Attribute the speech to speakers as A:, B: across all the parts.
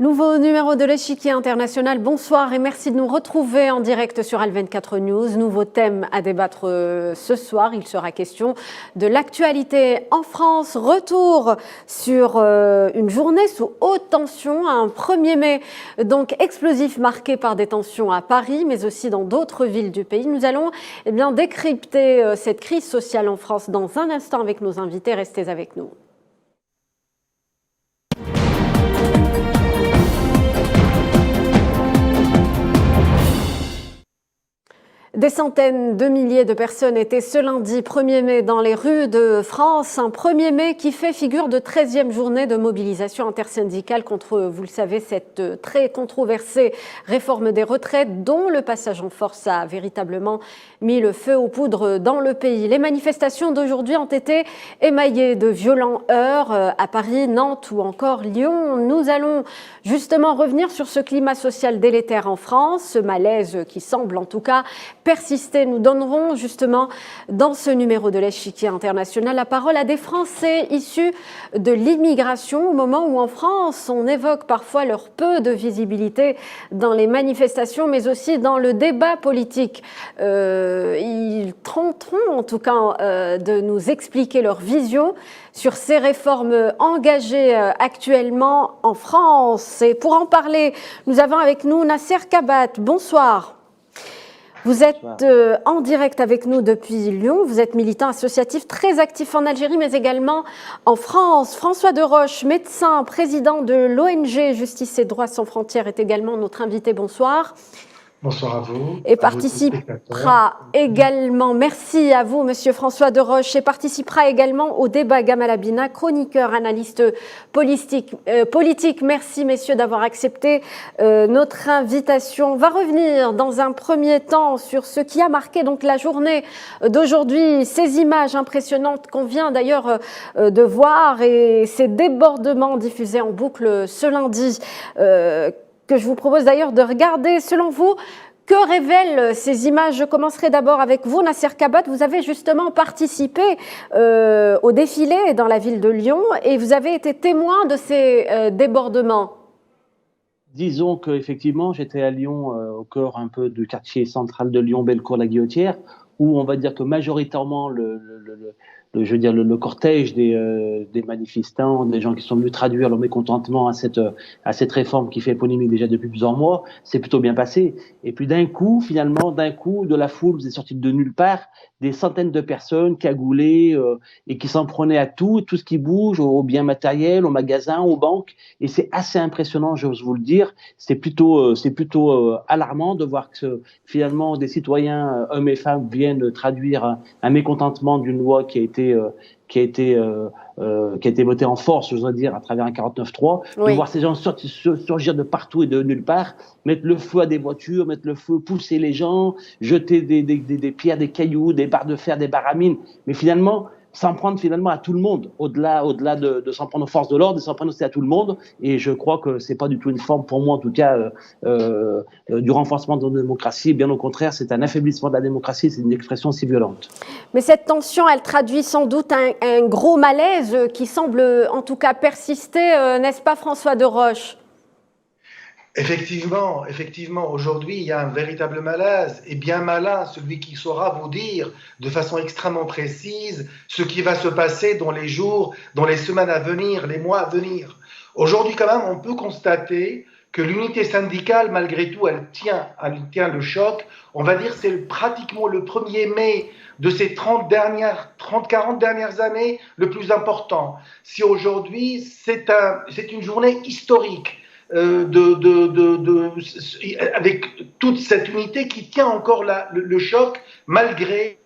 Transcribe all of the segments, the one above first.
A: Nouveau numéro de l'échiquier international. Bonsoir et merci de nous retrouver en direct sur Al24 News. Nouveau thème à débattre ce soir. Il sera question de l'actualité en France. Retour sur une journée sous haute tension. Un 1er mai donc explosif marqué par des tensions à Paris, mais aussi dans d'autres villes du pays. Nous allons décrypter cette crise sociale en France dans un instant avec nos invités. Restez avec nous. Des centaines de milliers de personnes étaient ce lundi 1er mai dans les rues de France. Un 1er mai qui fait figure de 13e journée de mobilisation intersyndicale contre, vous le savez, cette très controversée réforme des retraites dont le passage en force a véritablement mis le feu aux poudres dans le pays. Les manifestations d'aujourd'hui ont été émaillées de violents heurts à Paris, Nantes ou encore Lyon. Nous allons justement revenir sur ce climat social délétère en France, ce malaise qui semble en tout cas persister. Nous donnerons justement dans ce numéro de l'échiquier international la parole à des Français issus de l'immigration au moment où en France on évoque parfois leur peu de visibilité dans les manifestations mais aussi dans le débat politique. Ils tenteront en tout cas de nous expliquer leur vision sur ces réformes engagées actuellement en France. Et pour en parler, nous avons avec nous Nasser Kabat. Bonsoir. Vous êtes en direct avec nous depuis Lyon. Vous êtes militant associatif très actif en Algérie, mais également en France. François Deroche, médecin, président de l'ONG Justice et Droits sans frontières, est également notre invité. Bonsoir.
B: Bonsoir à vous.
A: Et participera également, merci à vous, Monsieur François Deroche, et participera également au débat Gamal Abina, chroniqueur, analyste politique. Merci, messieurs, d'avoir accepté notre invitation. On va revenir dans un premier temps sur ce qui a marqué donc la journée d'aujourd'hui, ces images impressionnantes qu'on vient d'ailleurs de voir et ces débordements diffusés en boucle ce lundi. Que je vous propose d'ailleurs de regarder. Selon vous, que révèlent ces images? Je commencerai d'abord avec vous, Nasser Kabat. Vous avez justement participé au défilé dans la ville de Lyon et vous avez été témoin de ces débordements.
C: Disons qu'effectivement, j'étais à Lyon, au cœur un peu du quartier central de Lyon, Bellecour-la-Guillotière, où on va dire que majoritairement le cortège des manifestants, des gens qui sont venus traduire leur mécontentement à cette réforme qui fait polémique déjà depuis plusieurs mois, c'est plutôt bien passé. Et puis d'un coup, de la foule, vous êtes sorti de nulle part, des centaines de personnes cagoulées et qui s'en prenaient à tout ce qui bouge, aux biens matériels, aux magasins, aux banques. Et c'est assez impressionnant, j'ose vous le dire. C'est plutôt alarmant de voir que finalement des citoyens, hommes et femmes, viennent traduire un mécontentement d'une loi qui a été votée en force, je dois dire, à travers un 49.3, oui. De voir ces gens surgir de partout et de nulle part, mettre le feu à des voitures, pousser les gens, jeter des pierres, des cailloux, des barres de fer, des barres à mine, mais finalement s'en prendre à tout le monde, au-delà de s'en prendre aux forces de l'ordre, de s'en prendre aussi à tout le monde. Et je crois que c'est pas du tout une forme, pour moi en tout cas, du renforcement de la démocratie. Bien au contraire, c'est un affaiblissement de la démocratie, c'est une expression si violente.
A: Mais cette tension, elle traduit sans doute un gros malaise qui semble en tout cas persister, n'est-ce pas François Deroche ?
B: Effectivement, aujourd'hui, il y a un véritable malaise, et bien malin celui qui saura vous dire de façon extrêmement précise ce qui va se passer dans les jours, dans les semaines à venir, les mois à venir. Aujourd'hui, quand même, on peut constater que l'unité syndicale, malgré tout, elle tient le choc. On va dire c'est pratiquement le 1er mai de ces 30-40 dernières années le plus important. Si aujourd'hui, c'est une journée historique, avec toute cette unité qui tient encore le choc malgré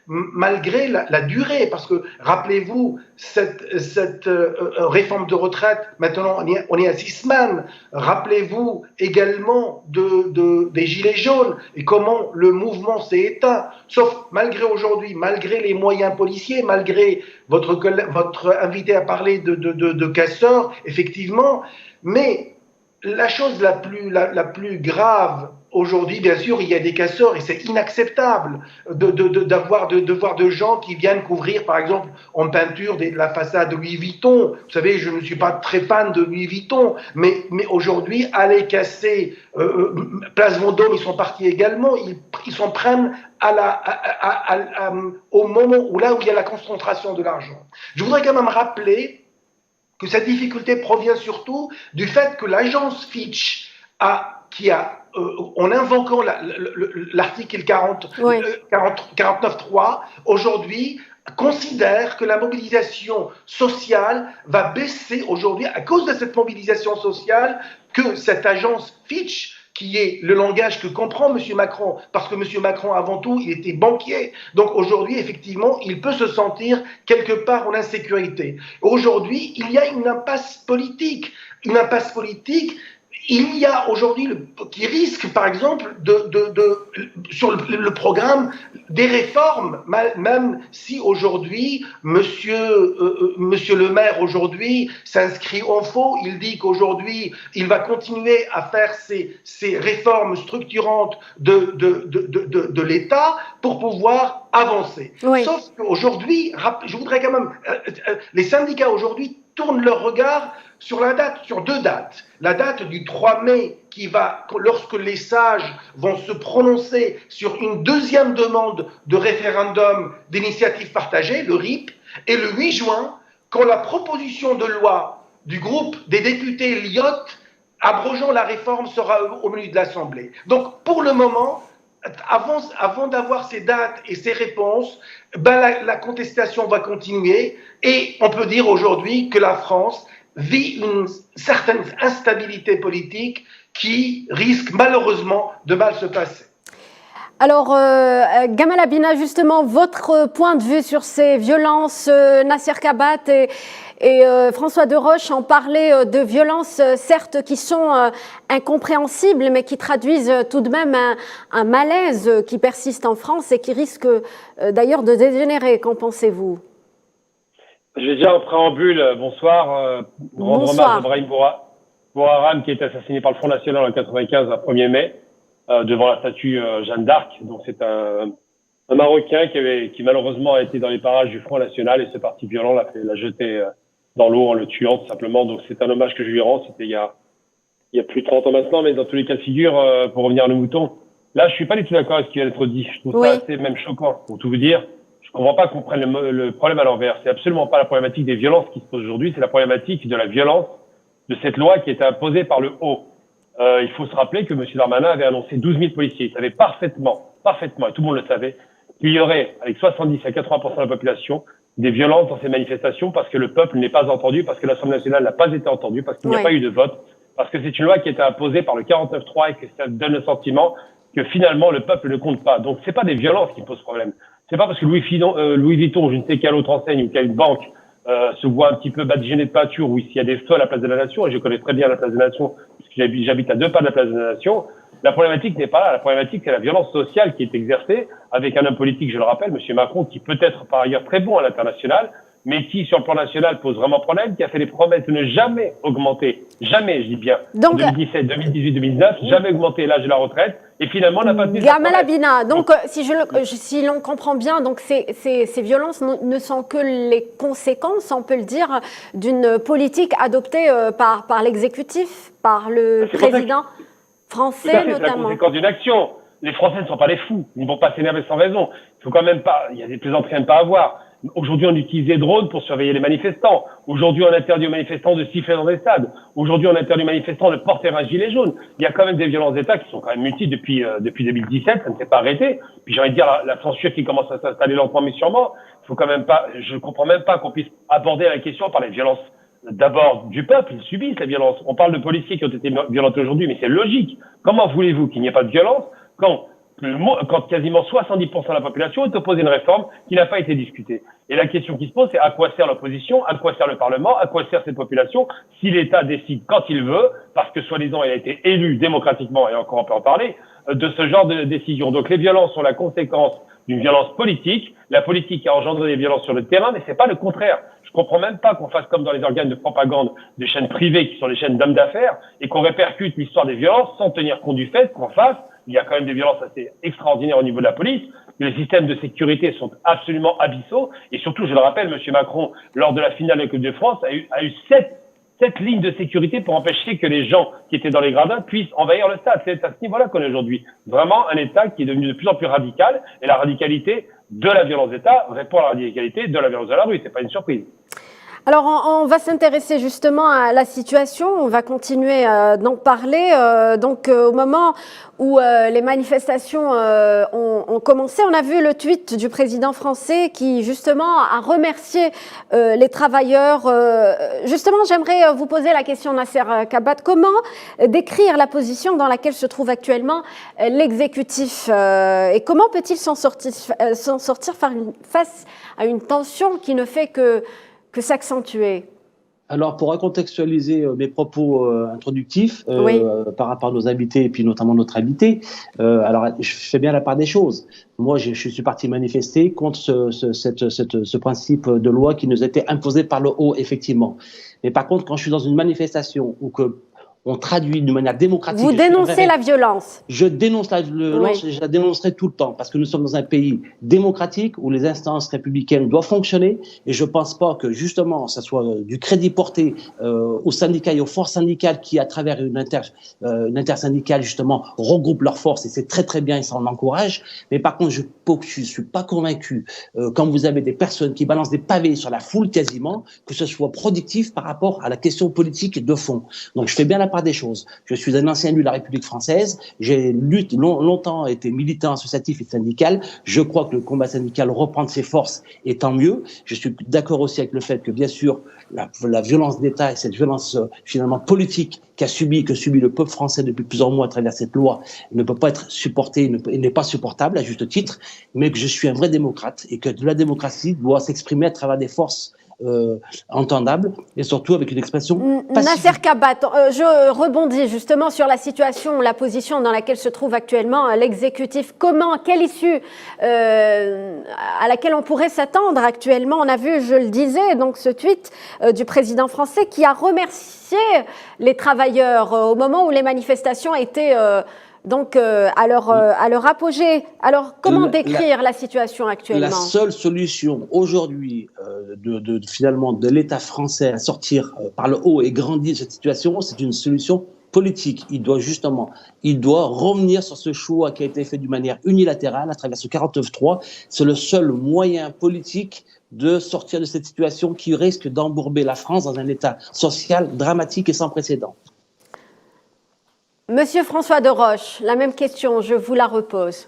B: la durée, parce que rappelez-vous cette réforme de retraite, maintenant on est à 6 semaines. Rappelez-vous également des gilets jaunes et comment le mouvement s'est éteint. Sauf malgré les moyens policiers, malgré votre invité à parler de casseurs, effectivement. Mais la chose la plus grave aujourd'hui, bien sûr, il y a des casseurs et c'est inacceptable d'avoir de voir de gens qui viennent couvrir, par exemple, en peinture la façade de Louis Vuitton. Vous savez, je ne suis pas très fan de Louis Vuitton, mais aujourd'hui, aller casser Place Vendôme, ils sont partis également, ils s'en prennent au moment où il y a la concentration de l'argent. Je voudrais quand même rappeler que cette difficulté provient surtout du fait que l'agence Fitch en invoquant l'article 49.3, aujourd'hui, considère que la mobilisation sociale va baisser aujourd'hui à cause de cette mobilisation sociale, que cette agence Fitch, qui est le langage que comprend M. Macron, parce que M. Macron, avant tout, il était banquier. Donc aujourd'hui, effectivement, il peut se sentir quelque part en insécurité. Aujourd'hui, il y a une impasse politique. Une impasse politique. Il y a aujourd'hui qui risque, par exemple, sur le programme des réformes, même si aujourd'hui, Monsieur le maire aujourd'hui s'inscrit en faux. Il dit qu'aujourd'hui, il va continuer à faire ces réformes structurantes de l'État pour pouvoir avancer.
A: Oui.
B: Sauf qu'aujourd'hui, je voudrais quand même, les syndicats aujourd'hui tournent leur regard sur deux dates. La date du 3 mai, lorsque les sages vont se prononcer sur une deuxième demande de référendum d'initiative partagée, le RIP, et le 8 juin, quand la proposition de loi du groupe des députés Lyotte abrogeant la réforme sera au menu de l'Assemblée. Donc, pour le moment, avant d'avoir ces dates et ces réponses, la contestation va continuer, et on peut dire aujourd'hui que la France vit une certaine instabilité politique qui risque malheureusement de mal se passer.
A: Alors, Gamal Abina, justement, votre point de vue sur ces violences, Nasser Kabat et François Deroche en parlaient de violences, certes, qui sont incompréhensibles, mais qui traduisent tout de même un malaise qui persiste en France et qui risque d'ailleurs de dégénérer. Qu'en pensez-vous ?
D: Je vais déjà en préambule, bonsoir. Rendre hommage à Brahim Bouharam, qui a été assassiné par le Front National en 95, le 1er mai, devant la statue Jeanne d'Arc. Donc c'est un Marocain qui malheureusement a été dans les parages du Front National, et ce parti violent l'a jeté dans l'eau en le tuant tout simplement. Donc c'est un hommage que je lui rends. C'était il y a plus de 30 ans maintenant, mais dans tous les cas de figure, pour revenir à nos moutons, là je suis pas du tout d'accord avec ce qui vient d'être dit. Je trouve ça assez même choquant, pour tout vous dire. Je comprends pas qu'on prenne le problème à l'envers. C'est absolument pas la problématique des violences qui se posent aujourd'hui, c'est la problématique de la violence de cette loi qui était imposée par le haut. Il faut se rappeler que M. Darmanin avait annoncé 12 000 policiers. Il savait parfaitement, et tout le monde le savait, qu'il y aurait, avec 70 à 80% de la population, des violences dans ces manifestations parce que le peuple n'est pas entendu, parce que l'Assemblée nationale n'a pas été entendue, parce qu'il n'y a pas eu de vote, parce que c'est une loi qui a été imposée par le 49.3 et que ça donne le sentiment que finalement le peuple ne compte pas. Donc c'est pas des violences qui posent problème. C'est pas parce que Louis Vuitton, je ne sais quelle autre enseigne ou quelle banque se voit un petit peu badigeonné de peinture, ou s'il y a des feux à la place de la Nation, et je connais très bien la place de la Nation, puisque j'habite à 2 pas de la place de la Nation, la problématique n'est pas là. La problématique, c'est la violence sociale qui est exercée avec un homme politique, je le rappelle, M. Macron, qui peut être par ailleurs très bon à l'international, mais qui, sur le plan national, pose vraiment problème, qui a fait les promesses de ne jamais augmenter, jamais, je dis bien, donc, 2017, 2018, 2019, jamais augmenter l'âge de la retraite, et finalement n'a pas tenu.
A: Gamal Abina, donc si l'on comprend bien, donc ces violences ne sont que les conséquences, on peut le dire, d'une politique adoptée par l'exécutif, par le président français notamment.
D: C'est la conséquence d'une action. Les Français ne sont pas des fous, ils ne vont pas s'énerver sans raison. Il faut quand même pas, il y a des plaisanteries à ne pas avoir. Aujourd'hui, on utilise des drones pour surveiller les manifestants. Aujourd'hui, on interdit aux manifestants de siffler dans des stades. Aujourd'hui, on interdit aux manifestants de porter un gilet jaune. Il y a quand même des violences d'État qui sont quand même multiples depuis 2017. Ça ne s'est pas arrêté. Puis j'ai envie de dire, la censure qui commence à s'installer lentement mais sûrement. Il faut quand même pas, je comprends même pas qu'on puisse aborder la question par les violences d'abord du peuple. Ils subissent la violence. On parle de policiers qui ont été violentés aujourd'hui, mais c'est logique. Comment voulez-vous qu'il n'y ait pas de violence quand quasiment 70% de la population est opposée à une réforme qui n'a pas été discutée. Et la question qui se pose, c'est à quoi sert l'opposition, à quoi sert le Parlement, à quoi sert cette population si l'État décide quand il veut, parce que soi-disant il a été élu démocratiquement, et encore on peut en parler, de ce genre de décision. Donc les violences sont la conséquence d'une violence politique. La politique a engendré des violences sur le terrain, mais c'est pas le contraire. Je comprends même pas qu'on fasse comme dans les organes de propagande des chaînes privées qui sont les chaînes d'hommes d'affaires et qu'on répercute l'histoire des violences sans tenir compte du fait qu'en face, il y a quand même des violences assez extraordinaires au niveau de la police. Les systèmes de sécurité sont absolument abyssaux. Et surtout, je le rappelle, M. Macron, lors de la finale de la Coupe de France, a eu sept lignes de sécurité pour empêcher que les gens qui étaient dans les gradins puissent envahir le stade. C'est à ce niveau-là qu'on est aujourd'hui. Vraiment un État qui est devenu de plus en plus radical. Et la radicalité de la violence d'État répond à la radicalité de la violence de la rue. C'est pas une surprise.
A: Alors, on va s'intéresser justement à la situation, on va continuer d'en parler. Au moment où les manifestations ont commencé, on a vu le tweet du président français qui justement a remercié les travailleurs. Justement, j'aimerais vous poser la question, Nasser Kabat, comment décrire la position dans laquelle se trouve actuellement l'exécutif et comment peut-il s'en sortir face à une tension qui ne fait que s'accentuer?
C: Alors, pour recontextualiser mes propos introductifs par rapport à nos invités et puis notamment notre invité, alors je fais bien la part des choses. Moi, je suis parti manifester contre ce principe de loi qui nous était imposé par le haut, effectivement. Mais par contre, quand je suis dans une manifestation où on traduit d'une manière démocratique.
A: Vous dénoncez la violence.
C: Je dénonce la violence, et je la dénoncerai tout le temps, parce que nous sommes dans un pays démocratique où les instances républicaines doivent fonctionner, et je pense pas que justement, ça soit du crédit porté aux syndicats et aux forces syndicales qui, à travers une intersyndicale, justement, regroupent leurs forces, et c'est très très bien, et ça en encourage. Mais par contre, je suis pas convaincu, quand vous avez des personnes qui balancent des pavés sur la foule quasiment, que ce soit productif par rapport à la question politique de fond. Donc je fais bien la part des choses. Je suis un ancien élu de la République française. J'ai longtemps été militant associatif et syndical. Je crois que le combat syndical reprend ses forces et tant mieux. Je suis d'accord aussi avec le fait que, bien sûr, la violence d'État et cette violence finalement politique que subit le peuple français depuis plusieurs mois à travers cette loi ne peut pas être supportée et n'est pas supportable à juste titre, mais que je suis un vrai démocrate et que la démocratie doit s'exprimer à travers des forces entendable et surtout avec une expression pacifique.
A: Nasser Kabat, je rebondis justement sur la situation, la position dans laquelle se trouve actuellement l'exécutif. Quelle issue à laquelle on pourrait s'attendre actuellement? On a vu, je le disais, donc ce tweet du président français qui a remercié les travailleurs au moment où les manifestations étaient à leur apogée. Alors, comment décrire la situation actuellement?
C: La seule solution aujourd'hui finalement de l'État français à sortir par le haut et grandir de cette situation, c'est une solution politique. Il doit revenir sur ce choix qui a été fait d'une manière unilatérale à travers ce 49.3. C'est le seul moyen politique de sortir de cette situation qui risque d'embourber la France dans un état social dramatique et sans précédent.
A: Monsieur François de Roche, la même question, je vous la repose.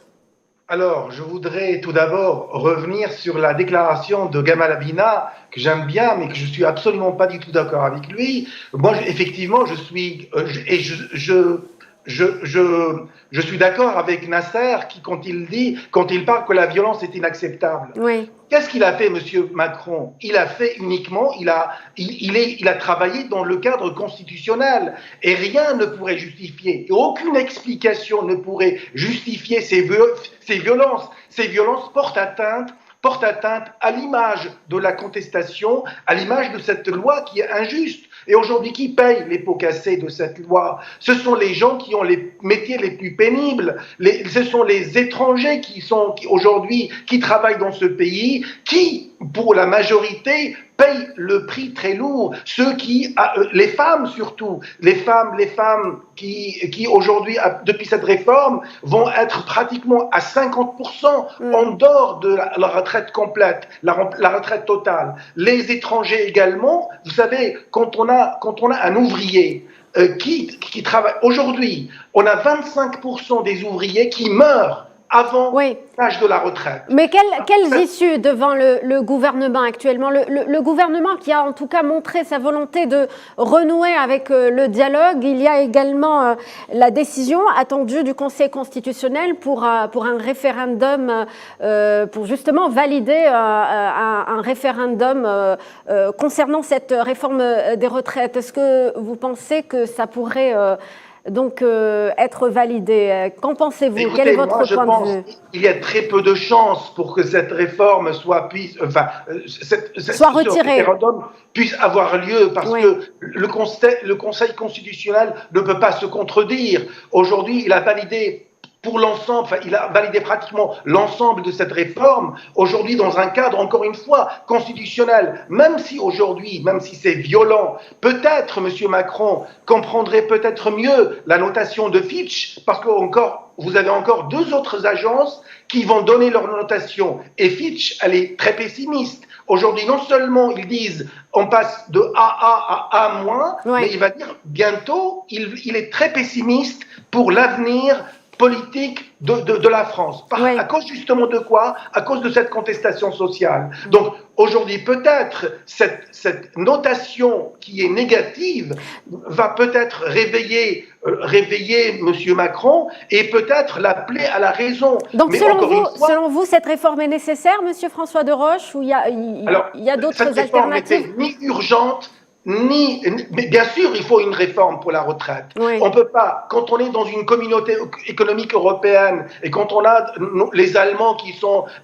B: Alors, je voudrais tout d'abord revenir sur la déclaration de Gamal Abina, que j'aime bien, mais que je suis absolument pas du tout d'accord avec lui. Moi, effectivement, je suis d'accord avec Nasser quand il parle que la violence est inacceptable.
A: Oui.
B: Qu'est-ce qu'il a fait, Monsieur Macron? Il a fait uniquement, il a travaillé dans le cadre constitutionnel et rien ne pourrait justifier, et aucune explication ne pourrait justifier ces violences. Ces violences portent atteinte à l'image de la contestation, à l'image de cette loi qui est injuste. Et aujourd'hui, qui paye les pots cassés de cette loi? Ce sont les gens qui ont les métiers les plus pénibles. Ce sont les étrangers qui travaillent dans ce pays, qui, pour la majorité, payent le prix très lourd. Les femmes surtout, les femmes qui aujourd'hui, depuis cette réforme, vont être pratiquement à 50% en dehors de la retraite complète, la retraite totale. Les étrangers également, vous savez, quand on a un ouvrier qui travaille, aujourd'hui, on a 25% des ouvriers qui meurent avant l'âge de la retraite.
A: Mais quelles issues devant le gouvernement actuellement, le gouvernement qui a en tout cas montré sa volonté de renouer avec le dialogue? Il y a également la décision attendue du Conseil constitutionnel pour un référendum, pour justement valider un référendum concernant cette réforme des retraites. Est-ce que vous pensez que ça pourrait être validé? Qu'en pensez-vous?
B: Écoutez,
A: quel est votre point de vue?
B: Il y a très peu de chances pour que cette réforme soit
A: retirée,
B: puisse avoir lieu, parce que le Conseil constitutionnel ne peut pas se contredire. Aujourd'hui, il a validé pour l'ensemble, enfin, il a validé pratiquement l'ensemble de cette réforme, aujourd'hui dans un cadre, encore une fois, constitutionnel. Même si aujourd'hui, même si c'est violent, peut-être M. Macron comprendrait peut-être mieux la notation de Fitch, parce que vous avez encore deux autres agences qui vont donner leur notation. Et Fitch, elle est très pessimiste. Aujourd'hui, non seulement ils disent on passe de AA à A-, mais il va dire bientôt, il est très pessimiste pour l'avenir politique de la France. À cause justement de quoi? À cause de cette contestation sociale. Donc aujourd'hui, peut-être cette notation qui est négative va peut-être réveiller M. Macron et peut-être l'appeler à la raison.
A: Donc selon vous, cette réforme est nécessaire, M. François de Roche, ou il y a d'autres alternatives?
B: Cette réforme n'était ni urgente, mais bien sûr, il faut une réforme pour la retraite. On peut pas, quand on est dans une communauté économique européenne et quand on a les Allemands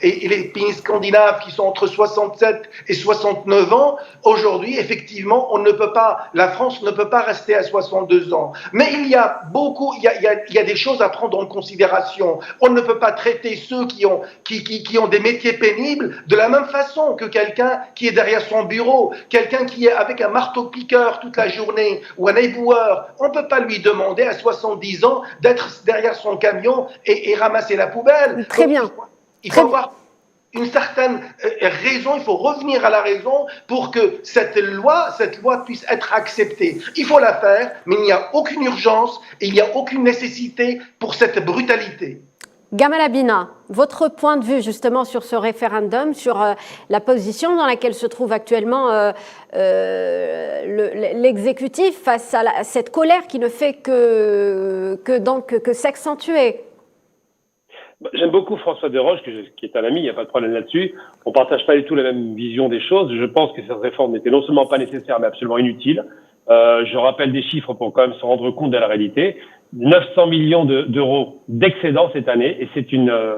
B: et les pays scandinaves qui sont entre 67 et 69 ans, aujourd'hui, effectivement, la France ne peut pas rester à 62 ans. Mais il y a des choses à prendre en considération. On ne peut pas traiter ceux qui ont des métiers pénibles de la même façon que quelqu'un qui est derrière son bureau, quelqu'un qui est avec un marteau-piqueur toute la journée ou un éboueur. On ne peut pas lui demander à 70 ans d'être derrière son camion et ramasser la poubelle.
A: Très bien.
B: Il faut avoir une certaine raison, il faut revenir à la raison pour que cette loi puisse être acceptée. Il faut la faire, mais il n'y a aucune urgence et il n'y a aucune nécessité pour cette brutalité.
A: Gamal Abina, votre point de vue justement sur ce référendum, sur la position dans laquelle se trouve actuellement l'exécutif face à cette colère qui ne fait que s'accentuer.
D: J'aime beaucoup François de Roche, qui est un ami, il n'y a pas de problème là-dessus. On ne partage pas du tout la même vision des choses. Je pense que cette réforme n'était non seulement pas nécessaire, mais absolument inutile. Je rappelle des chiffres pour quand même se rendre compte de la réalité. 900 millions d'euros d'excédent cette année, et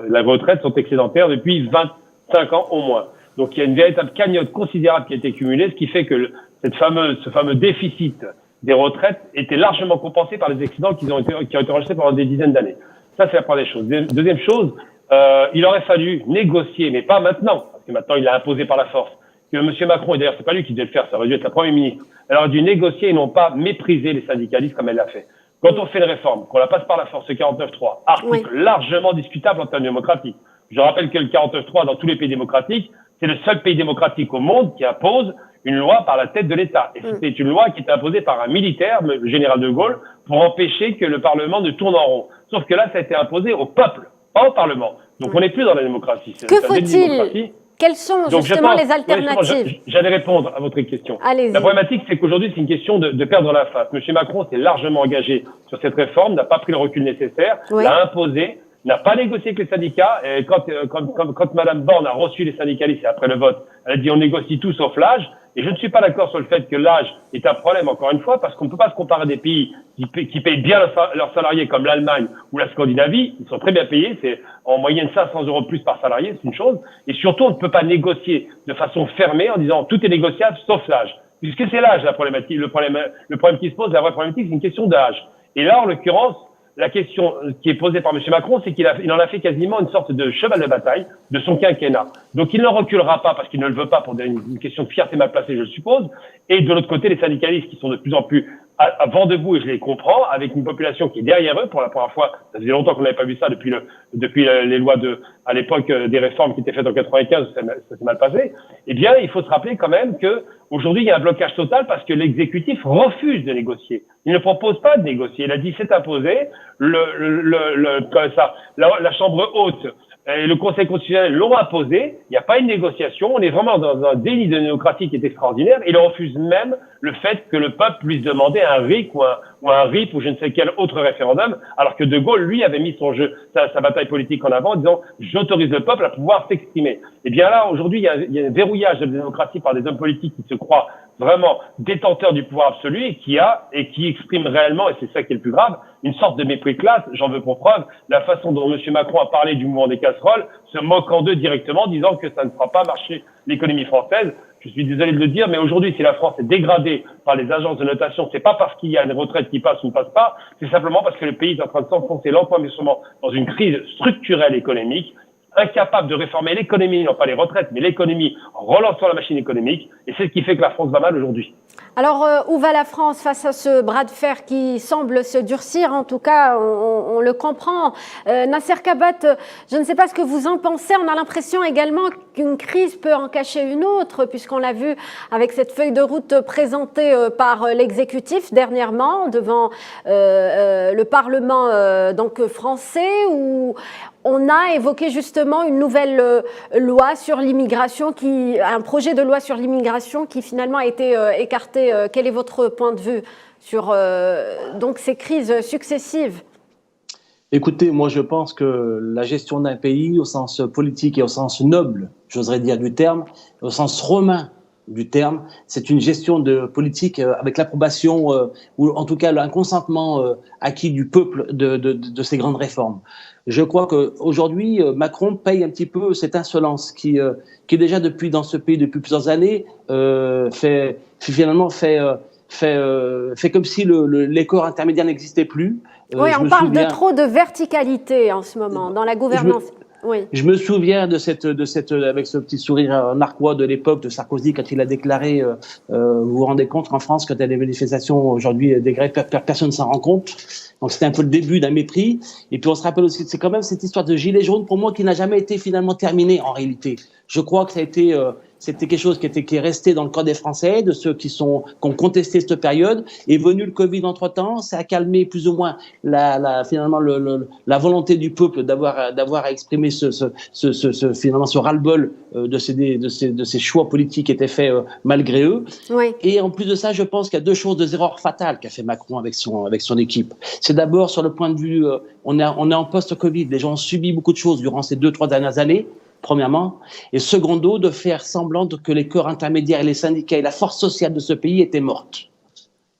D: la retraite sont excédentaires depuis 25 ans au moins. Donc il y a une véritable cagnotte considérable qui a été cumulée, ce qui fait que ce fameux déficit des retraites était largement compensé par les excédents qui ont été enregistrés pendant des dizaines d'années. Ça, c'est la première chose. Deuxième chose, il aurait fallu négocier, mais pas maintenant, parce que maintenant il l'a imposé par la force. Que M. Macron, et d'ailleurs c'est pas lui qui devait le faire, ça aurait dû être la Première ministre, elle aurait dû négocier et non pas mépriser les syndicalistes comme elle l'a fait. Quand on fait une réforme, qu'on la passe par la force, ce 49.3, article largement discutable en termes démocratiques. Je rappelle que le 49.3, dans tous les pays démocratiques, c'est le seul pays démocratique au monde qui impose une loi par la tête de l'État. Et c'était une loi qui était imposée par un militaire, le général de Gaulle, pour empêcher que le Parlement ne tourne en rond. Sauf que là, ça a été imposé au peuple, pas au Parlement. Donc on n'est plus dans la démocratie.
A: Que faut-il? Quelles sont justement les alternatives?
D: J'allais répondre à votre question. La problématique, c'est qu'aujourd'hui, c'est une question de perdre la face. M. Macron s'est largement engagé sur cette réforme, n'a pas pris le recul nécessaire, l'a imposé, n'a pas négocié avec les syndicats. Et quand Mme Borne a reçu les syndicalistes après le vote, elle a dit on négocie tout sauf l'âge. Et je ne suis pas d'accord sur le fait que l'âge est un problème, encore une fois, parce qu'on ne peut pas se comparer des pays qui payent bien leurs salariés comme l'Allemagne ou la Scandinavie. Ils sont très bien payés, c'est en moyenne 500 € de plus par salarié, c'est une chose. Et surtout, on ne peut pas négocier de façon fermée en disant tout est négociable sauf l'âge. Puisque c'est l'âge la problématique, le problème qui se pose, la vraie problématique, c'est une question d'âge. Et là, en l'occurrence, la question qui est posée par M. Macron, c'est qu'il en a fait quasiment une sorte de cheval de bataille de son quinquennat. Donc il n'en reculera pas parce qu'il ne le veut pas pour une question de fierté mal placée, je le suppose. Et de l'autre côté, les syndicalistes qui sont de plus en plus à vent debout, et je les comprends, avec une population qui est derrière eux pour la première fois. Ça faisait longtemps qu'on n'avait pas vu ça depuis les lois à l'époque des réformes qui étaient faites en 95, ça s'est mal passé. Eh bien, il faut se rappeler quand même que aujourd'hui il y a un blocage total parce que l'exécutif refuse de négocier. Il ne propose pas de négocier. Il a dit c'est imposé. La Chambre haute et le Conseil constitutionnel l'ont imposé. Il n'y a pas une négociation. On est vraiment dans un déni de démocratie qui est extraordinaire. Il refuse même le fait que le peuple puisse demander un RIC ou un RIP ou je ne sais quel autre référendum, alors que De Gaulle, lui, avait mis sa bataille politique en avant en disant « j'autorise le peuple à pouvoir s'exprimer ». Et bien là, aujourd'hui, il y a un verrouillage de la démocratie par des hommes politiques qui se croient vraiment détenteurs du pouvoir absolu et qui expriment réellement, et c'est ça qui est le plus grave, une sorte de mépris de classe. J'en veux pour preuve la façon dont M. Macron a parlé du mouvement des casseroles, se moquant d'eux directement, disant que ça ne fera pas marcher l'économie française. Je suis désolé de le dire, mais aujourd'hui, si la France est dégradée par les agences de notation, c'est pas parce qu'il y a une retraite qui passe ou ne passe pas, c'est simplement parce que le pays est en train de s'enfoncer lentement mais sûrement dans une crise structurelle économique, incapable de réformer l'économie, non pas les retraites, mais l'économie en relançant la machine économique. Et c'est ce qui fait que la France va mal aujourd'hui.
A: Alors, où va la France face à ce bras de fer qui semble se durcir? En tout cas, on le comprend. Nasser Kabat, je ne sais pas ce que vous en pensez. On a l'impression également qu'une crise peut en cacher une autre, puisqu'on l'a vu avec cette feuille de route présentée par l'exécutif dernièrement devant le Parlement donc français, où on a évoqué justement une nouvelle loi sur l'immigration, un projet de loi sur l'immigration qui finalement a été écarté. Quel est votre point de vue sur donc ces crises successives?
C: Écoutez, moi je pense que la gestion d'un pays au sens politique et au sens noble, j'oserais dire du terme, au sens romain du terme, c'est une gestion de politique avec l'approbation ou en tout cas un consentement acquis du peuple de ces grandes réformes. Je crois qu'aujourd'hui, Macron paye un petit peu cette insolence qui déjà dans ce pays depuis plusieurs années fait comme si les corps intermédiaires n'existaient plus.
A: Oui, on parle de trop de verticalité en ce moment dans la gouvernance. Oui.
C: Je me souviens de cette, avec ce petit sourire narquois de l'époque de Sarkozy quand il a déclaré, vous vous rendez compte qu'en France, quand il y a des manifestations aujourd'hui, des grèves, personne ne s'en rend compte. Donc c'était un peu le début d'un mépris. Et puis on se rappelle aussi, c'est quand même cette histoire de gilet jaune pour moi qui n'a jamais été finalement terminée en réalité. Je crois que ça a été, c'était quelque chose qui est resté dans le corps des Français, de ceux qui ont contesté cette période. Est venu le Covid entre-temps, ça a calmé plus ou moins finalement la volonté du peuple d'avoir exprimé finalement ce ras-le-bol de ces choix politiques qui étaient faits malgré eux.
A: Oui.
C: Et en plus de ça, je pense qu'il y a deux erreurs fatales qu'a fait Macron avec son équipe. C'est d'abord sur le point de vue, on est en post-Covid, les gens ont subi beaucoup de choses durant ces 2-3 dernières années. Premièrement, et secondo, de faire semblant que les corps intermédiaires et les syndicats et la force sociale de ce pays étaient mortes.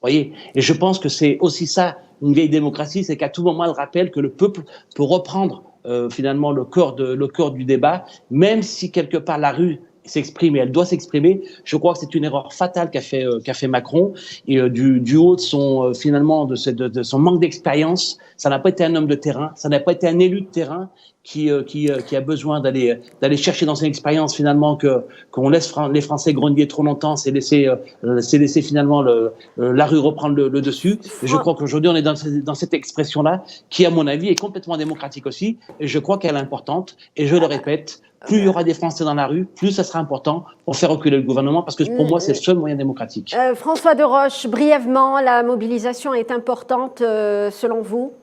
C: Voyez, et je pense que c'est aussi ça, une vieille démocratie, c'est qu'à tout moment, elle rappelle que le peuple peut reprendre finalement le corps du débat, même si quelque part la rue s'exprime et elle doit s'exprimer. Je crois que c'est une erreur fatale qu'a fait Macron et du haut de son finalement de son manque d'expérience. Ça n'a pas été un homme de terrain, ça n'a pas été un élu de terrain qui a besoin d'aller chercher dans son expérience finalement qu'on laisse les Français grogner trop longtemps, c'est laisser finalement la rue reprendre le dessus. Et je crois qu'aujourd'hui on est dans cette expression-là qui à mon avis est complètement démocratique aussi et je crois qu'elle est importante et je le répète. Plus il y aura des Français dans la rue, plus ça sera important pour faire reculer le gouvernement, parce que pour moi, c'est le seul moyen démocratique.
A: François de Roche, brièvement, la mobilisation est importante selon vous?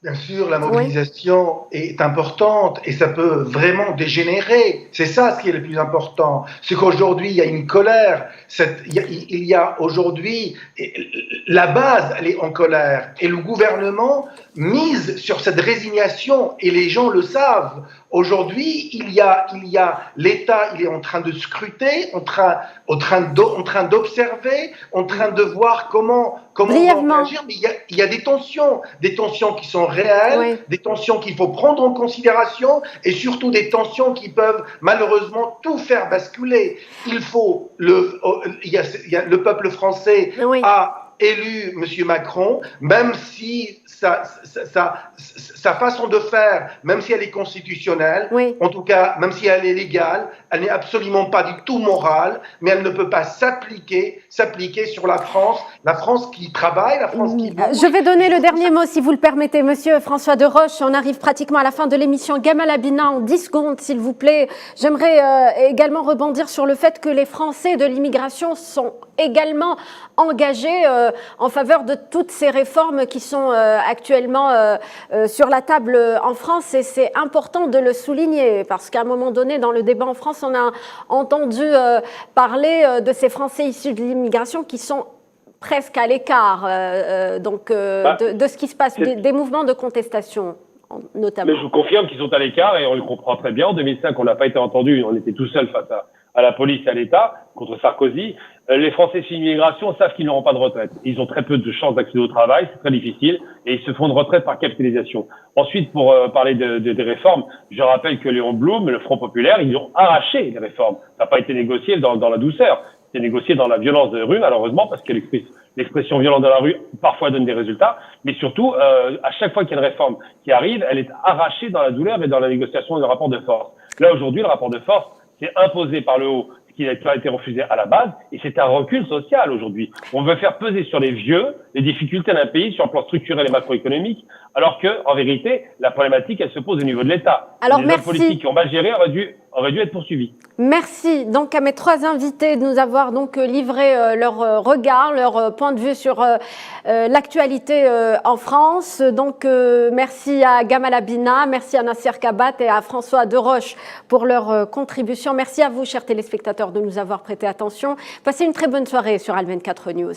B: Bien sûr, la mobilisation est importante et ça peut vraiment dégénérer. C'est ça ce qui est le plus important. C'est qu'aujourd'hui, il y a une colère. Il y a aujourd'hui, la base, elle est en colère. Et le gouvernement mise sur cette résignation et les gens le savent. Aujourd'hui, il y a l'État, il est en train de scruter, en train d'observer, en train de voir comment on va agir. Mais il y a des tensions qui sont réelles, oui. Des tensions qu'il faut prendre en considération et surtout des tensions qui peuvent malheureusement tout faire basculer. Il y a le peuple français oui. a élu M. Macron, même si sa façon de faire, même si elle est constitutionnelle, oui. En tout cas, même si elle est légale, elle n'est absolument pas du tout morale, mais elle ne peut pas s'appliquer sur la France qui travaille, la France qui bouge.
A: Je vais donner le dernier mot, si vous le permettez, Monsieur François de Roche. On arrive pratiquement à la fin de l'émission. Gamal Abina, en 10 secondes, s'il vous plaît. J'aimerais également rebondir sur le fait que les Français de l'immigration sont également engagés en faveur de toutes ces réformes qui sont actuellement sur la table en France, et c'est important de le souligner parce qu'à un moment donné dans le débat en France on a entendu parler de ces Français issus de l'immigration qui sont presque à l'écart de ce qui se passe, des mouvements de contestation notamment.
D: Mais je vous confirme qu'ils sont à l'écart et on le comprend très bien. En 2005 on n'a pas été entendu, on était tout seul face à la police et à l'État contre Sarkozy. Les Français sur l'immigration savent qu'ils n'auront pas de retraite. Ils ont très peu de chances d'accéder au travail, c'est très difficile, et ils se font de retraite par capitalisation. Ensuite, pour parler des réformes, je rappelle que Léon Blum, le Front populaire, ils ont arraché les réformes. Ça n'a pas été négocié dans la douceur, c'est négocié dans la violence de rue, malheureusement, parce que l'expression violente de la rue parfois donne des résultats, mais surtout, à chaque fois qu'il y a une réforme qui arrive, elle est arrachée dans la douleur et dans la négociation du rapport de force. Là, aujourd'hui, le rapport de force, c'est imposé par le haut, ce qui a été refusé à la base, et c'est un recul social aujourd'hui. On veut faire peser sur les vieux les difficultés d'un pays sur le plan structurel et macroéconomique, alors que, en vérité, la problématique, elle se pose au niveau de l'État.
A: Alors,
D: les hommes politiques qui ont mal géré auraient dû être poursuivis.
A: Merci donc à mes trois invités de nous avoir donc livré leur regard, leur point de vue sur l'actualité en France. Donc merci à Gamal Abina, merci à Nasser Kabat et à François Deroche pour leur contribution. Merci à vous, chers téléspectateurs, de nous avoir prêté attention. Passez une très bonne soirée sur Al24 News.